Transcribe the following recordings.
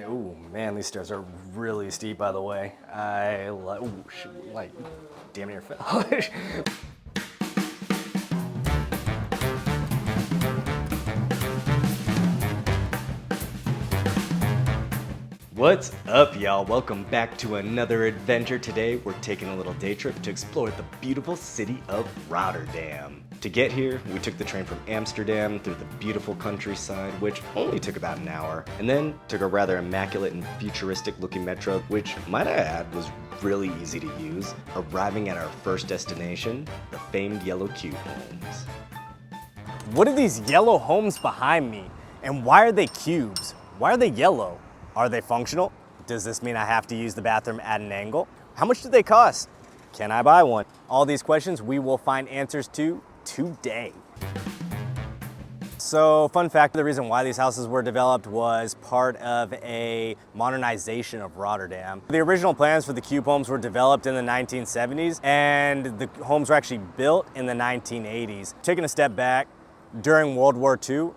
Oh man, these stairs are really steep, by the way. Like, damn near fell. What's up, y'all? Welcome back to another adventure. Today, we're taking a little day trip to explore the beautiful city of Rotterdam. To get here, we took the train from Amsterdam through the beautiful countryside, which only took about an hour, and then took a rather immaculate and futuristic looking metro, which, might I add, was really easy to use, arriving at our first destination, the famed yellow cube homes. What are these yellow homes behind me? And why are they cubes? Why are they yellow? Are they functional? Does this mean I have to use the bathroom at an angle? How much do they cost? Can I buy one? All these questions we will find answers to today. So, fun fact, the reason why these houses were developed was part of a modernization of Rotterdam. The original plans for the cube homes were developed in the 1970s, and the homes were actually built in the 1980s. Taking a step back, during World War II,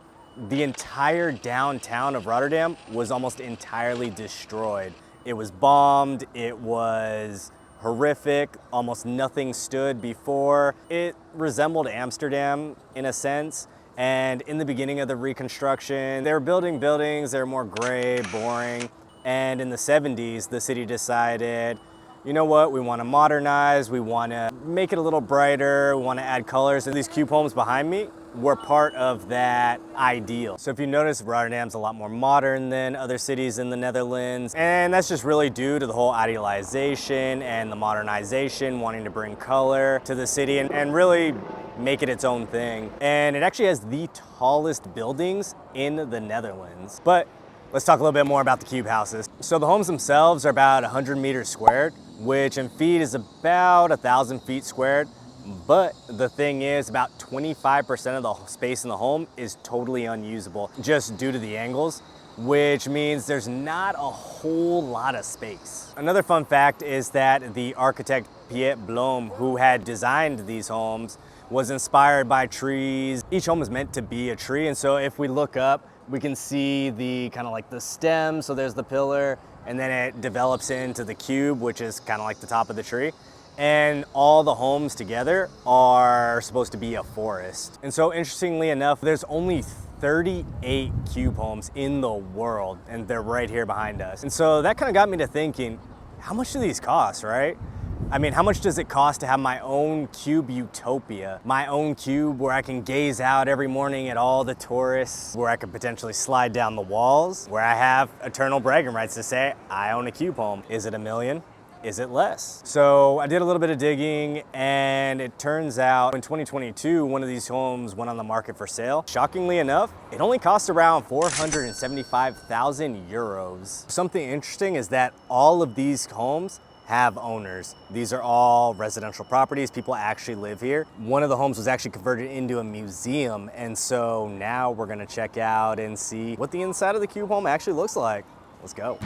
the entire downtown of Rotterdam was almost entirely destroyed. It was bombed, it was horrific, almost nothing stood before. It resembled Amsterdam in a sense, and in the beginning of the reconstruction, they were building buildings, they were more gray, boring, and in the 70s, the city decided, you know what, we want to modernize, we want to make it a little brighter, we want to add colors, and these cube homes behind me were part of that ideal. So if you notice, Rotterdam's a lot more modern than other cities in the Netherlands, and that's just really due to the whole idealization and the modernization, wanting to bring color to the city and really make it its own thing. And it actually has the tallest buildings in the Netherlands. But let's talk a little bit more about the cube houses. So the homes themselves are about 100 meters squared, which in feet is about 1,000 feet squared. But the thing is, about 25% of the space in the home is totally unusable just due to the angles, which means there's not a whole lot of space. Another fun fact is that the architect Piet Blom, who had designed these homes, was inspired by trees. Each home is meant to be a tree, and so if we look up, we can see the kind of like the stem, so there's the pillar, and then it develops into the cube, which is kind of like the top of the tree. And all the homes together are supposed to be a forest. And so interestingly enough, there's only 38 cube homes in the world, and they're right here behind us. And so that kind of got me to thinking, how much do these cost, right? I mean, how much does it cost to have my own cube utopia? My own cube where I can gaze out every morning at all the tourists, where I could potentially slide down the walls, where I have eternal bragging rights to say, I own a cube home. Is it $1 million? Is it less? So I did a little bit of digging, and it turns out in 2022, one of these homes went on the market for sale. Shockingly enough, it only cost around 475,000 euros. Something interesting is that all of these homes have owners. These are all residential properties. People actually live here. One of the homes was actually converted into a museum, and so now we're gonna check out and see what the inside of the cube home actually looks like. Let's go.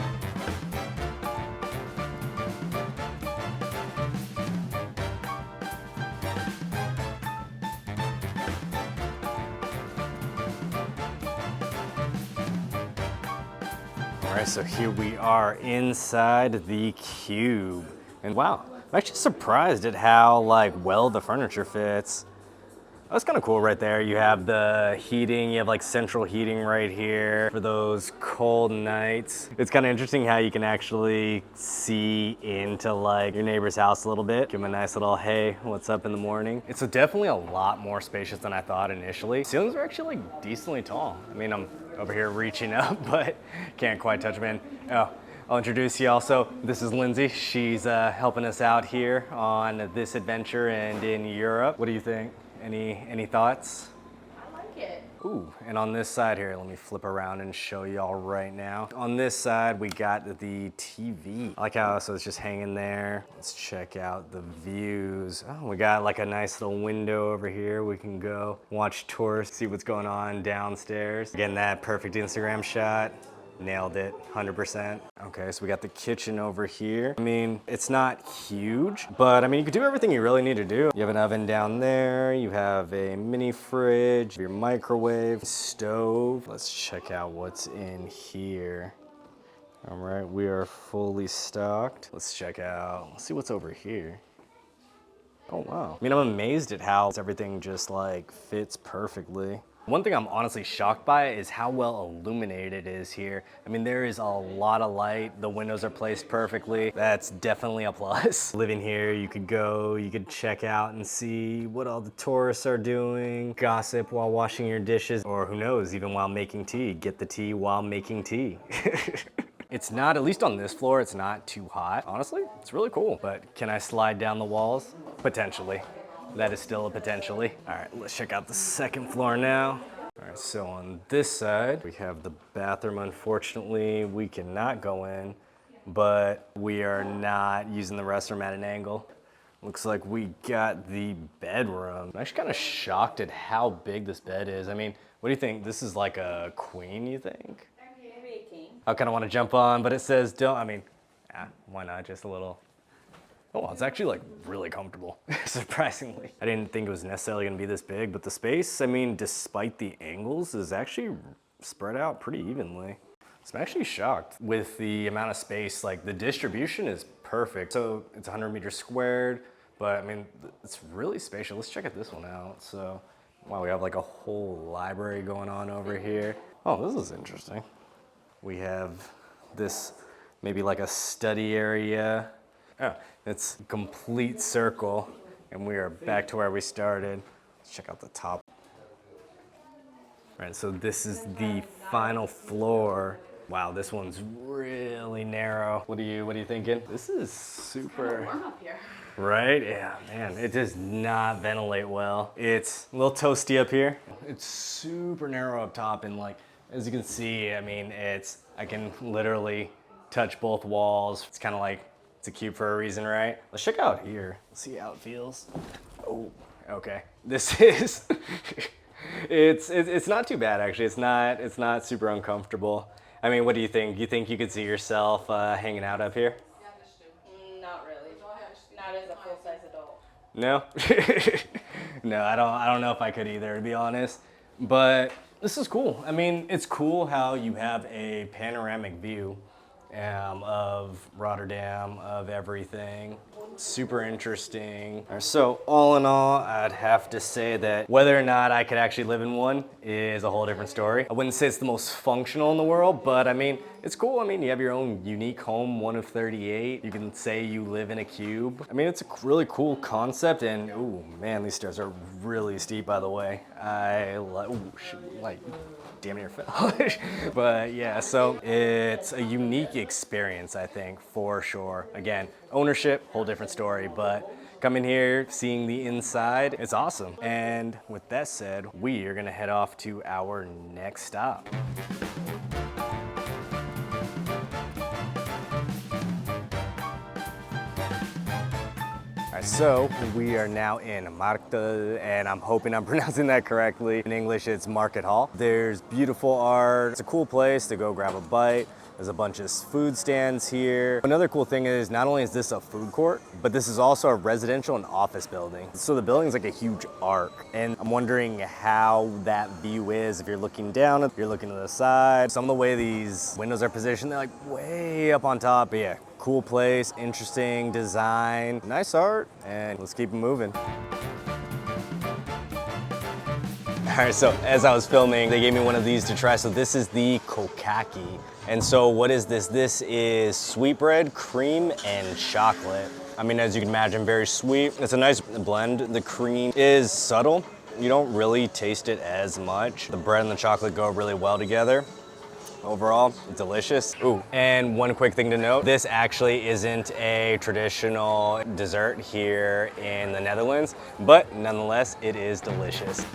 All right, so here we are inside the cube. And wow, I'm actually surprised at how well the furniture fits. That's kind of cool right there. You have the heating, you have like central heating right here for those cold nights. It's kind of interesting how you can actually see into your neighbor's house a little bit. Give them a nice little, hey, what's up in the morning. It's definitely a lot more spacious than I thought initially. Ceilings are actually decently tall. I mean, I'm over here reaching up, but can't quite touch them in. Oh, I'll introduce you also. This is Lindsay. She's helping us out here on this adventure and in Europe. What do you think? Any thoughts? I like it. Ooh, and on this side here, let me flip around and show y'all right now. On this side, we got the TV. I like how so it's just hanging there. Let's check out the views. Oh, we got a nice little window over here. We can go watch tours, see what's going on downstairs. Getting that perfect Instagram shot. Nailed it, 100%. Okay, so we got the kitchen over here. I mean, it's not huge, but I mean, you could do everything you really need to do. You have an oven down there, you have a mini fridge, your microwave, stove. Let's check out what's in here. All right, we are fully stocked. Let's check out, let's see what's over here. Oh wow. I mean, I'm amazed at how everything just like fits perfectly. One thing I'm honestly shocked by is how well illuminated it is here. I mean, there is a lot of light. The windows are placed perfectly. That's definitely a plus. Living here, you could check out and see what all the tourists are doing, gossip while washing your dishes, or who knows, even while making tea. Get the tea while making tea. It's not, at least on this floor, it's not too hot. Honestly, it's really cool. But can I slide down the walls? Potentially. That is still a potentially. All right, let's check out the second floor now. All right, so on this side, we have the bathroom. Unfortunately, we cannot go in, but we are not using the restroom at an angle. Looks like we got the bedroom. I'm actually kind of shocked at how big this bed is. I mean, what do you think? This is like a queen, you think? I kind of want to jump on, but it says don't, I mean, why not, just a little. Oh, it's actually like really comfortable, surprisingly. I didn't think it was necessarily gonna be this big, but the space, I mean, despite the angles, is actually spread out pretty evenly. So I'm actually shocked with the amount of space, like the distribution is perfect. So it's 100 meters squared, but I mean, it's really spacious. Let's check this one out. So, wow, we have like a whole library going on over here. Oh, this is interesting. We have this, maybe like a study area. Oh, it's a complete circle, and we are back to where we started. Let's check out the top. All right, so this is the final floor. Wow, this one's really narrow. What are you thinking? This is super warm up here. Right? Yeah, man, it does not ventilate well. It's a little toasty up here. It's super narrow up top, and like, as you can see, I mean, I can literally touch both walls. It's kind of like, it's a cube for a reason, right? Let's check out here. Let's see how it feels. Oh, okay. This is, it's not too bad, actually. It's not super uncomfortable. I mean, what do you think? You think you could see yourself hanging out up here? Not really. Not as a full-size adult. No? No, I don't know if I could either, to be honest. But this is cool. I mean, it's cool how you have a panoramic view of Rotterdam, of everything. Super interesting. So all in all, I'd have to say that whether or not I could actually live in one is a whole different story. I wouldn't say it's the most functional in the world, but I mean, it's cool. I mean, you have your own unique home, one of 38. You can say you live in a cube. I mean, it's a really cool concept, and ooh, man, these stairs are really steep, by the way. Like, damn near fell. But yeah, so it's a unique experience, I think, for sure. Again, ownership, whole different story, but coming here, seeing the inside, it's awesome. And with that said, we are gonna head off to our next stop. So we are now in Markt, and I'm hoping I'm pronouncing that correctly. In English, it's Market Hall. There's beautiful art. It's a cool place to go grab a bite. There's a bunch of food stands here. Another cool thing is not only is this a food court, but this is also a residential and office building. So the building's like a huge arc, and I'm wondering how that view is. If you're looking down, if you're looking to the side. Some of the way these windows are positioned, they're like way up on top, but yeah. Cool place, interesting design, nice art, and let's keep it moving. All right, so as I was filming, they gave me one of these to try. So this is the kokaki. And so what is this? This is sweetbread, cream, and chocolate. I mean, as you can imagine, very sweet. It's a nice blend. The cream is subtle. You don't really taste it as much. The bread and the chocolate go really well together. Overall, delicious. Ooh, and one quick thing to note, this actually isn't a traditional dessert here in the Netherlands, but nonetheless, it is delicious.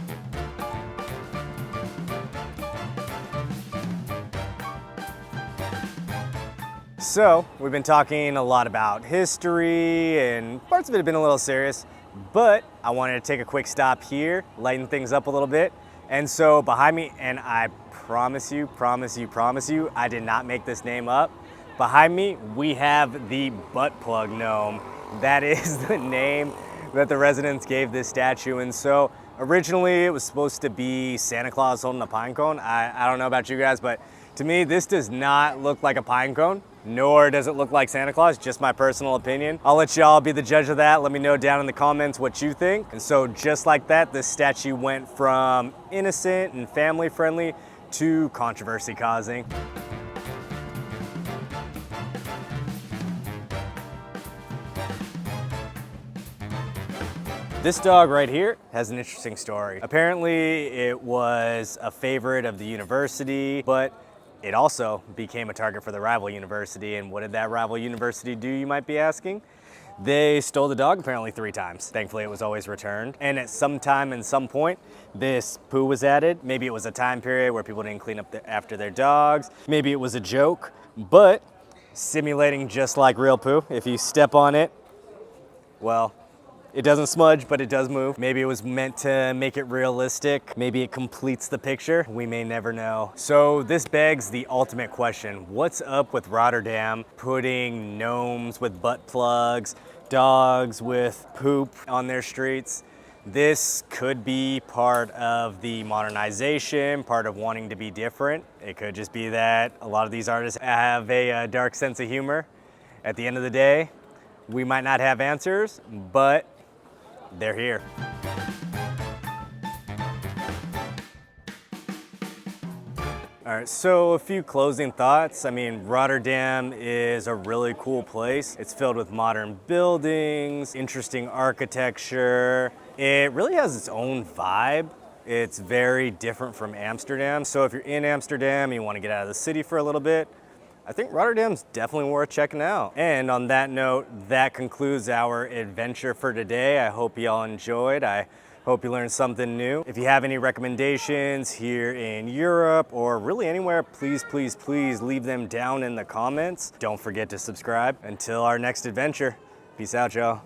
So, we've been talking a lot about history, and parts of it have been a little serious, but I wanted to take a quick stop here, lighten things up a little bit. And so behind me, and I promise you, I did not make this name up. Behind me, we have the butt plug gnome. That is the name that the residents gave this statue. And so originally it was supposed to be Santa Claus holding a pine cone. I don't know about you guys, but To me, this does not look like a pine cone, nor does it look like Santa Claus, just my personal opinion. I'll let y'all be the judge of that. Let me know down in the comments what you think. And so just like that, this statue went from innocent and family friendly to controversy causing. This dog right here has an interesting story. Apparently it was a favorite of the university, but it also became a target for the rival university. And what did that rival university do, you might be asking? They stole the dog apparently 3 times. Thankfully, it was always returned. And at some time and some point, this poo was added. Maybe it was a time period where people didn't clean up after their dogs. Maybe it was a joke, but simulating just like real poo, if you step on it, well, it doesn't smudge, but it does move. Maybe it was meant to make it realistic. Maybe it completes the picture. We may never know. So this begs the ultimate question. What's up with Rotterdam putting gnomes with butt plugs, dogs with poop on their streets? This could be part of the modernization, part of wanting to be different. It could just be that a lot of these artists have a dark sense of humor. At the end of the day, we might not have answers, but they're here. All right, so a few closing thoughts. I mean, Rotterdam is a really cool place. It's filled with modern buildings, interesting architecture. It really has its own vibe. It's very different from Amsterdam. So if you're in Amsterdam and you want to get out of the city for a little bit, I think Rotterdam's definitely worth checking out. And on that note, that concludes our adventure for today. I hope y'all enjoyed. I hope you learned something new. If you have any recommendations here in Europe or really anywhere, please, please, please leave them down in the comments. Don't forget to subscribe. Until our next adventure, peace out, y'all.